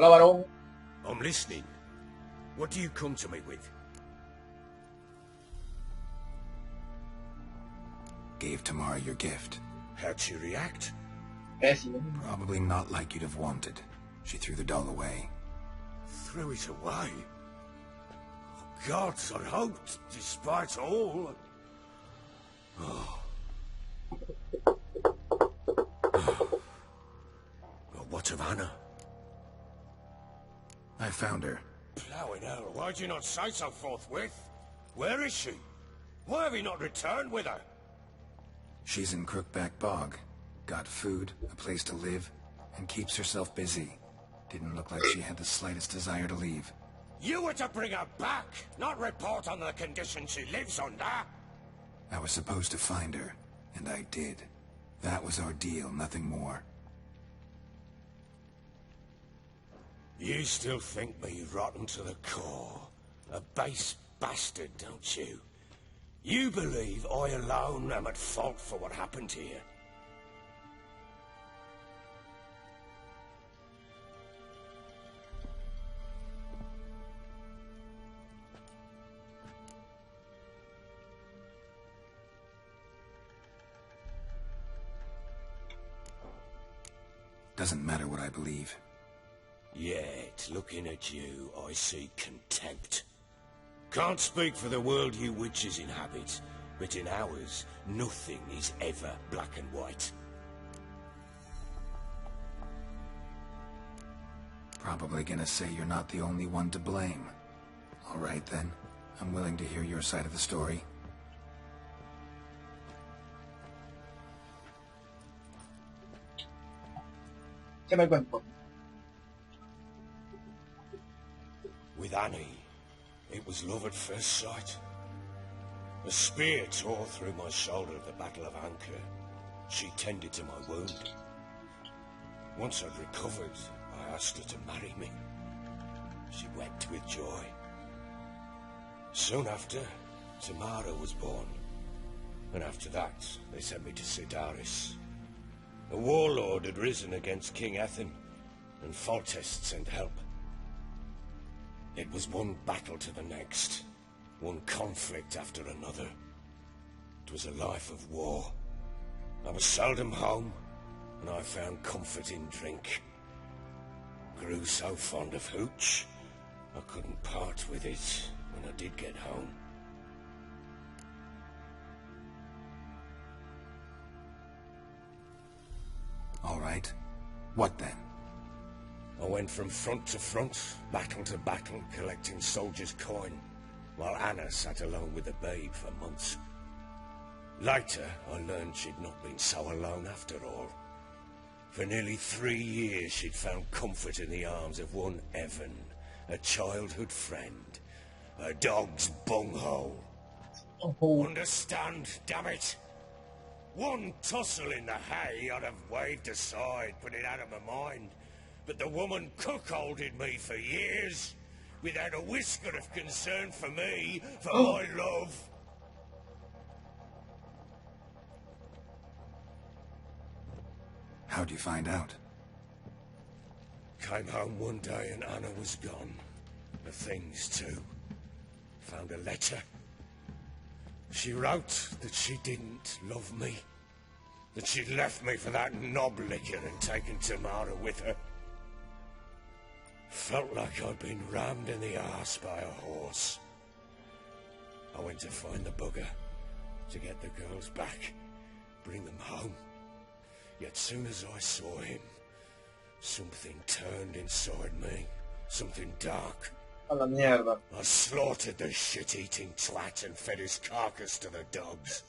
Hola, varón. I'm listening. What do you come to me with? Gave Tamara your gift. How'd she react? Pésimo. Probably not like you'd have wanted. She threw the doll away. Threw it away? Oh, gods, I hoped, despite all... Oh. Well, what of Anna? I found her. Plowing hell, why'd you not say so forthwith? Where is she? Why have you not returned with her? She's in Crookback Bog. Got food, a place to live, and keeps herself busy. Didn't look like she had the slightest desire to leave. You were to bring her back, not report on the conditions she lives under. I was supposed to find her, and I did. That was our deal, nothing more. You still think me rotten to the core. A base bastard, don't you? You believe I alone am at fault for what happened here. Doesn't matter what I believe. Yet, looking at you, I see contempt. Can't speak for the world you witches inhabit, but in ours, nothing is ever black and white. Probably gonna say you're not the only one to blame. All right then, I'm willing to hear your side of the story. ¿Qué me cuento? With Annie, it was love at first sight. A spear tore through my shoulder at the Battle of Anchor. She tended to my wound. Once I'd recovered, I asked her to marry me. She wept with joy. Soon after, Tamara was born. And after that, they sent me to Sidaris. A warlord had risen against King Ethan, and Foltest sent help. It was one battle to the next, one conflict after another. It was a life of war. I was seldom home, and I found comfort in drink. Grew so fond of hooch, I couldn't part with it when I did get home. All right. What then? I went from front to front, battle to battle, collecting soldiers' coin, while Anna sat alone with the babe for months. Later, I learned she'd not been so alone after all. For nearly 3 years, she'd found comfort in the arms of one Evan, a childhood friend, a dog's bunghole. Oh. Understand, damn it? One tussle in the hay I'd have waved aside, put it out of my mind. But the woman cuckolded me for years, without a whisker of concern for me, for my love. How'd you find out? Came home one day and Anna was gone. The things too. Found a letter. She wrote that she didn't love me. That she'd left me for that knob licker and taken Tamara with her. Felt like I'd been rammed in the arse by a horse. I went to find the bugger, to get the girls back, bring them home. Yet soon as I saw him, something turned inside me, something dark. A la mierda. I slaughtered the shit-eating twat and fed his carcass to the dogs.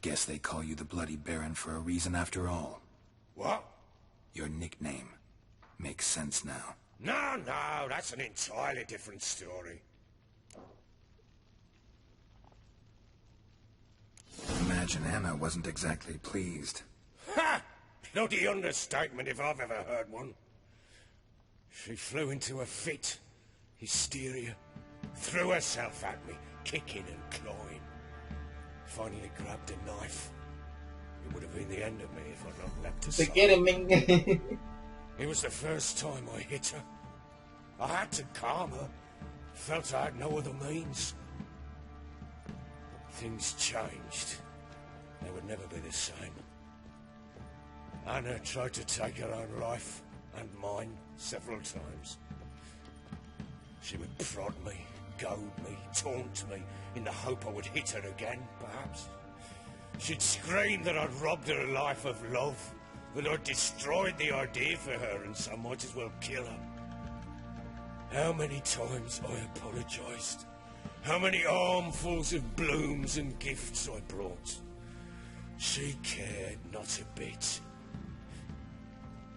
Guess they call you the Bloody Baron for a reason after all. What? Your nickname. Makes sense now. No, that's an entirely different story. Imagine Anna wasn't exactly pleased. Ha! Bloody understatement if I've ever heard one. She flew into a fit. Hysteria. Threw herself at me, kicking and clawing. Finally grabbed a knife. It would have been the end of me if I'd not leapt Se aside. quieren, men. It was the first time I hit her. I had to calm her. Felt I had no other means. But things changed. They would never be the same. Anna tried to take her own life, and mine, several times. She would prod me, goad me, taunt me, in the hope I would hit her again, perhaps. She'd scream that I'd robbed her life of love, that I'd destroyed the idea for her, and so might as well kill her. How many times I apologised. How many armfuls of blooms and gifts I brought. She cared not a bit.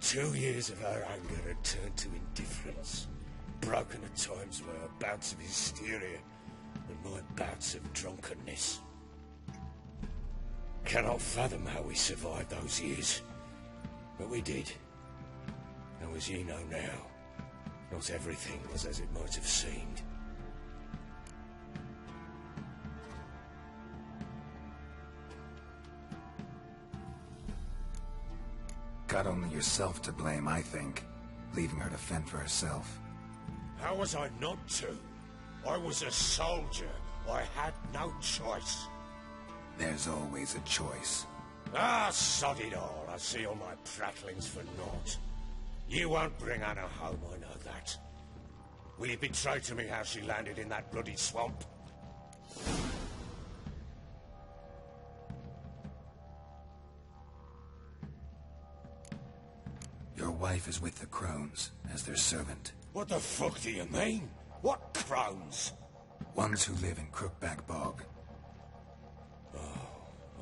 2 years of her anger had turned to indifference, broken at times by her bouts of hysteria and my bouts of drunkenness. Cannot fathom how we survived those years, but we did. And as ye know now, not everything was as it might have seemed. Got only yourself to blame, I think. Leaving her to fend for herself. How was I not to? I was a soldier. I had no choice. There's always a choice. Ah, sod it all. I see all my prattlings for naught. You won't bring Anna home, I know that. Will you betray to me how she landed in that bloody swamp? Your wife is with the crones, as their servant. What the fuck do you mean? What crones? Ones who live in Crookback Bog.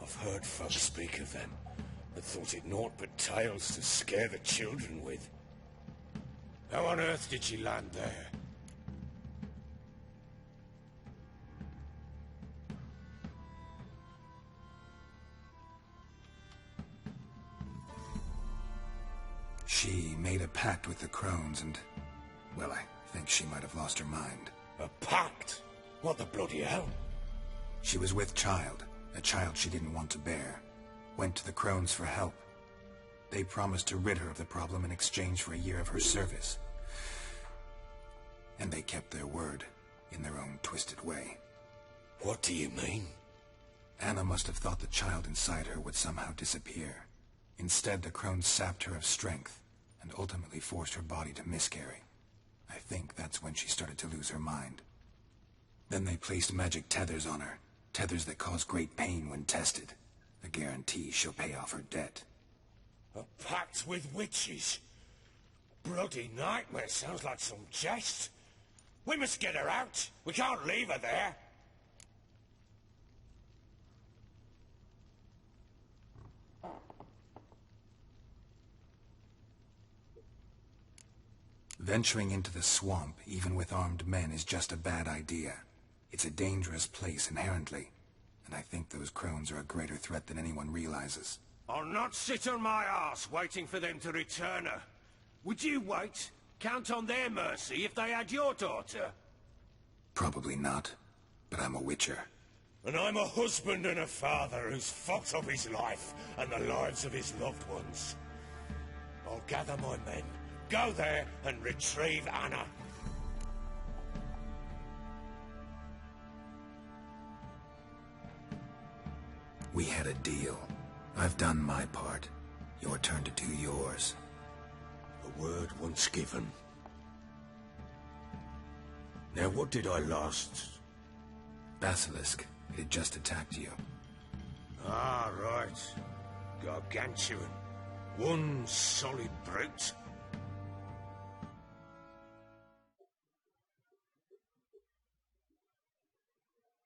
I've heard folks speak of them, but thought it naught but tales to scare the children with. How on earth did she land there? She made a pact with the crones and... well, I think she might have lost her mind. A pact? What the bloody hell? She was with child, a child she didn't want to bear. Went to the crones for help. They promised to rid her of the problem in exchange for a year of her service. And they kept their word, in their own twisted way. What do you mean? Anna must have thought the child inside her would somehow disappear. Instead, the crones sapped her of strength, and ultimately forced her body to miscarry. I think that's when she started to lose her mind. Then they placed magic tethers on her, tethers that cause great pain when tested. A guarantee she'll pay off her debt. A pact with witches? Bloody nightmare, sounds like some jest. We must get her out. We can't leave her there. Venturing into the swamp, even with armed men, is just a bad idea. It's a dangerous place inherently, and I think those crones are a greater threat than anyone realizes. I'll not sit on my arse waiting for them to return her. Would you wait? Count on their mercy if they had your daughter? Probably not, but I'm a witcher. And I'm a husband and a father who's fought up his life and the lives of his loved ones. I'll gather my men, go there and retrieve Anna. We had a deal. I've done my part. Your turn to do yours. A word once given. Now what did I last? Basilisk. It had just attacked you. Ah, right. Gargantuan. One solid brute.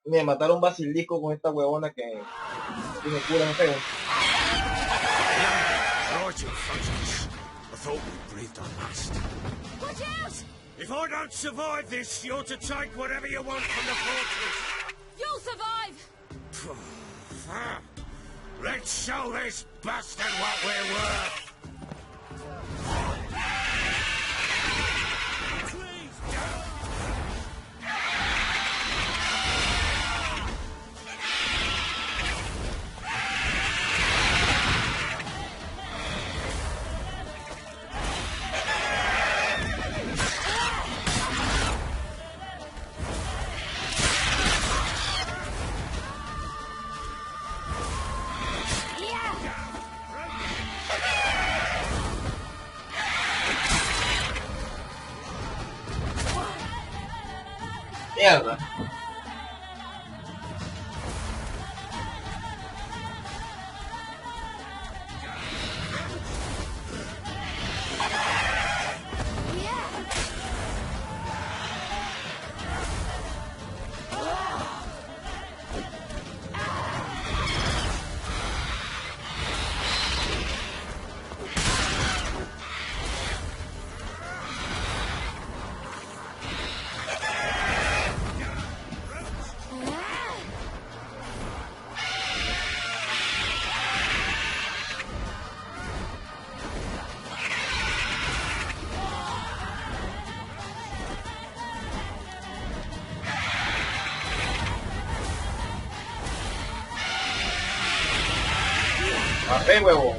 Me mataron un basilisco con esta huevona que tiene curas feo. Right in front of us. I thought we breathed our last. Watch out! If I don't survive this, you're to take whatever you want from the fortress. You'll survive! Let's show this bastard what we're worth. mierda. Arre, huevo.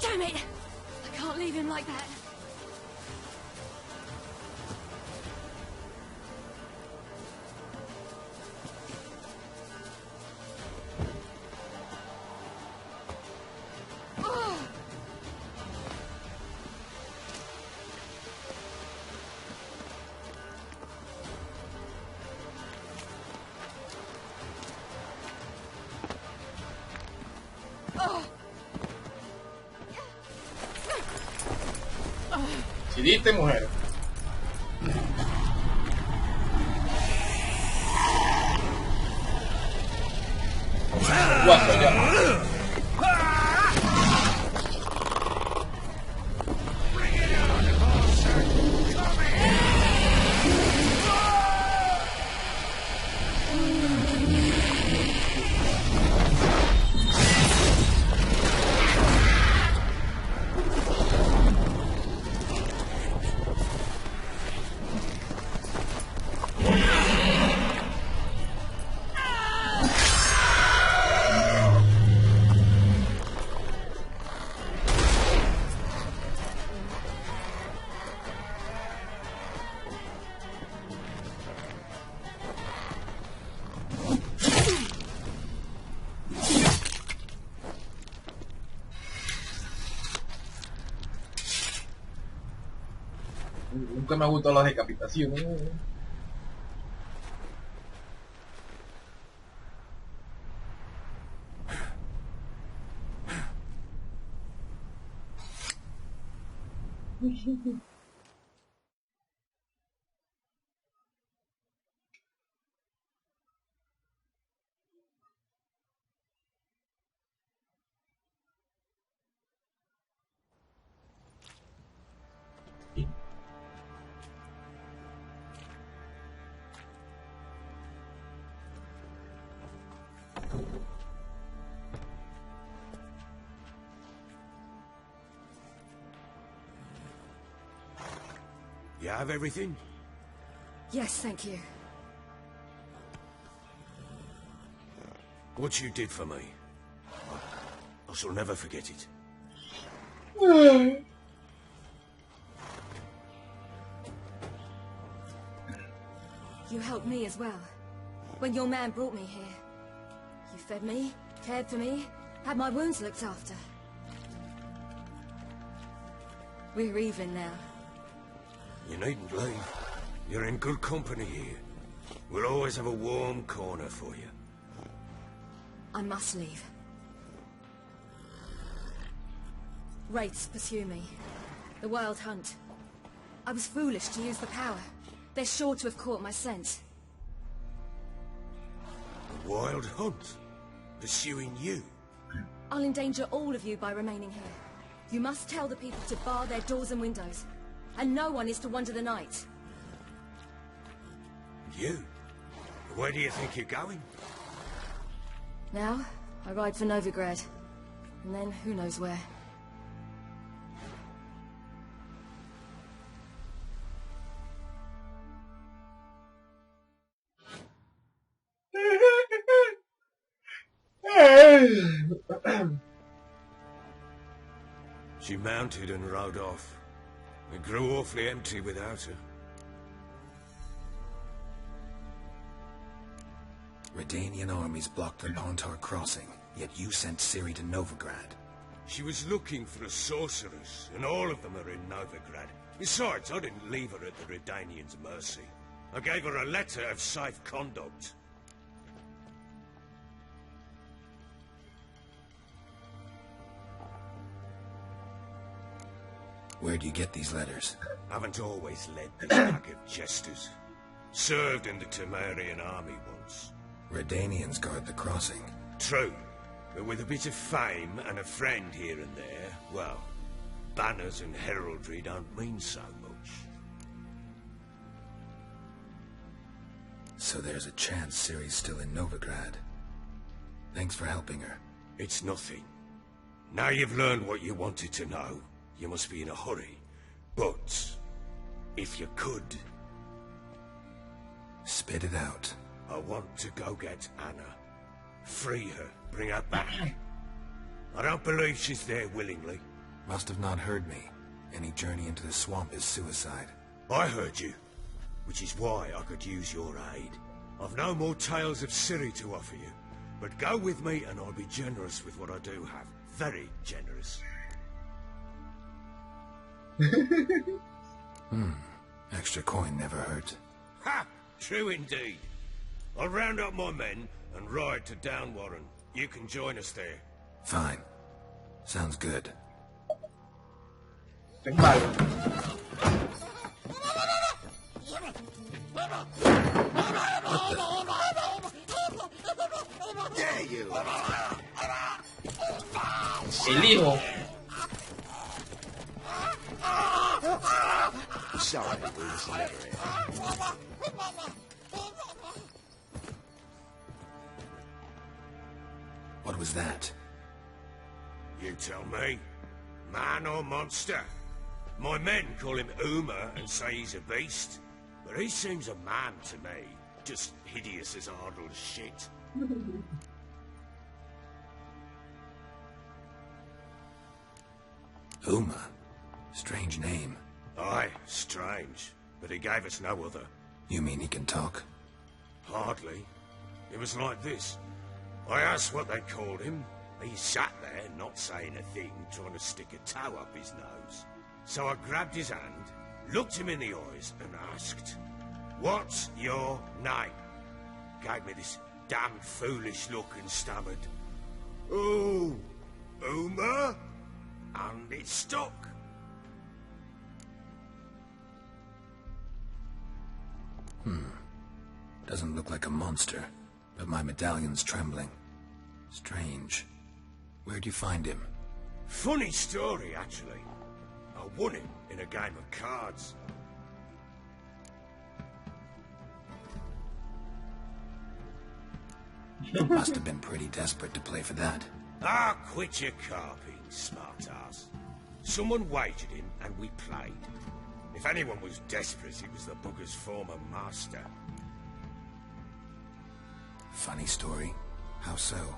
Damn it! I can't leave him like that. Si diste, mujer. Guaso ya. Nunca me ha gustado las decapitaciones. You have everything? Yes, thank you. What you did for me, I shall never forget it. You helped me as well. When your man brought me here. You fed me, cared for me, had my wounds looked after. We're even now. You needn't leave. You're in good company here. We'll always have a warm corner for you. I must leave. Wraiths pursue me. The Wild Hunt. I was foolish to use the power. They're sure to have caught my scent. The Wild Hunt? Pursuing you? I'll endanger all of you by remaining here. You must tell the people to bar their doors and windows. And no one is to wander the night. You? Where do you think you're going? Now, I ride for Novigrad. And then, who knows where. She mounted and rode off. It grew awfully empty without her. Redanian armies blocked the Pontar crossing, yet you sent Ciri to Novigrad. She was looking for a sorceress, and all of them are in Novigrad. Besides, I didn't leave her at the Redanians' mercy. I gave her a letter of safe conduct. Where'd you get these letters? Haven't always led this pack of jesters. Served in the Temerian army once. Redanians guard the crossing. True, but with a bit of fame and a friend here and there, well, banners and heraldry don't mean so much. So there's a chance Ciri's still in Novigrad. Thanks for helping her. It's nothing. Now you've learned what you wanted to know, you must be in a hurry. But, if you could... Spit it out. I want to go get Anna. Free her, bring her back. I don't believe she's there willingly. Must have not heard me. Any journey into the swamp is suicide. I heard you, which is why I could use your aid. I've no more tales of Ciri to offer you, but go with me and I'll be generous with what I do have. Very generous. Extra coin never hurt. Ha! True indeed. I'll round up my men and ride to Downwarren. You can join us there. Fine. Sounds good. Vale. There you are. El hijo. Sorry, we was never here. What was that? You tell me. Man or monster? My men call him Uma and say he's a beast. But he seems a man to me. Just hideous as Ardle's shit. Uma. Strange name. Aye, strange. But he gave us no other. You mean he can talk? Hardly. It was like this. I asked what they called him. He sat there, not saying a thing, trying to stick a toe up his nose. So I grabbed his hand, looked him in the eyes, and asked, "What's your name?" Gave me this damned foolish look and stammered, "Oh, Uma?" And it stuck. Doesn't look like a monster, but my medallion's trembling. Strange. Where'd you find him? Funny story, actually. I won him in a game of cards. Must have been pretty desperate to play for that. Ah, quit your carping, smart-ass. Someone wagered him, and we played. If anyone was desperate, it was the bugger's former master. Funny story. How so?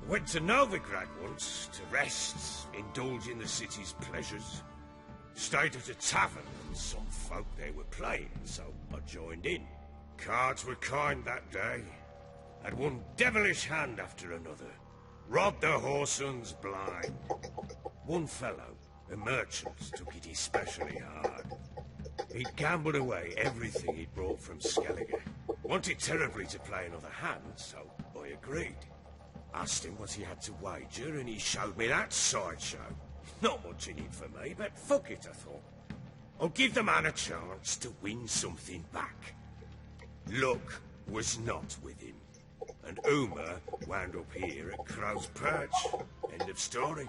Went to Novigrad once, to rest, indulge in the city's pleasures. Stayed at a tavern, and some folk there were playing, so I joined in. Cards were kind that day. Had one devilish hand after another. Robbed the whoresun's blind. One fellow, a merchant, took it especially hard. He'd gambled away everything he'd brought from Skellige. Wanted terribly to play another hand, so I agreed. Asked him what he had to wager, and he showed me that sideshow. Not much in it for me, but fuck it, I thought. I'll give the man a chance to win something back. Luck was not with him. and Uma wound up here at Crow's Perch. End of story.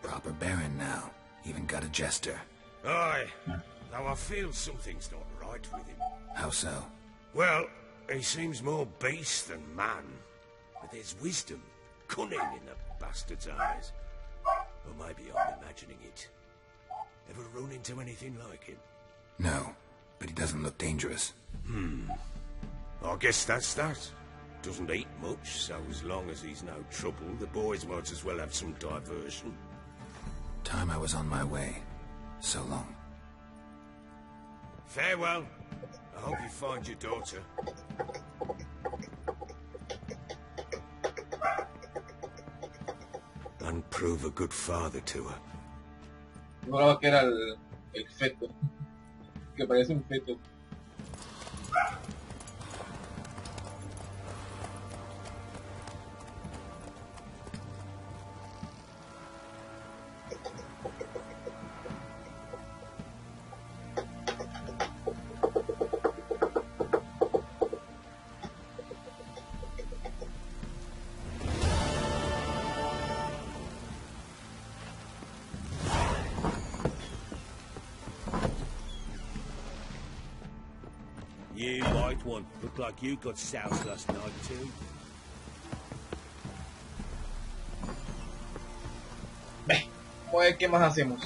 Proper Baron now. Even got a jester. Aye, though I feel something's not right with him. How so? Well, he seems more beast than man. But there's wisdom, cunning in the bastard's eyes. Or maybe I'm imagining it. Ever run into anything like him? No, but he doesn't look dangerous. I guess that's that. Doesn't eat much, so as long as he's no trouble, the boys might as well have some diversion. Time I was on my way. So long. Farewell. I hope you find your daughter. And prove a good father to her. Yo juraba que era el feto. Que parece un feto. You white one, look like you got soused last night too. Vamos a ver qué más hacemos.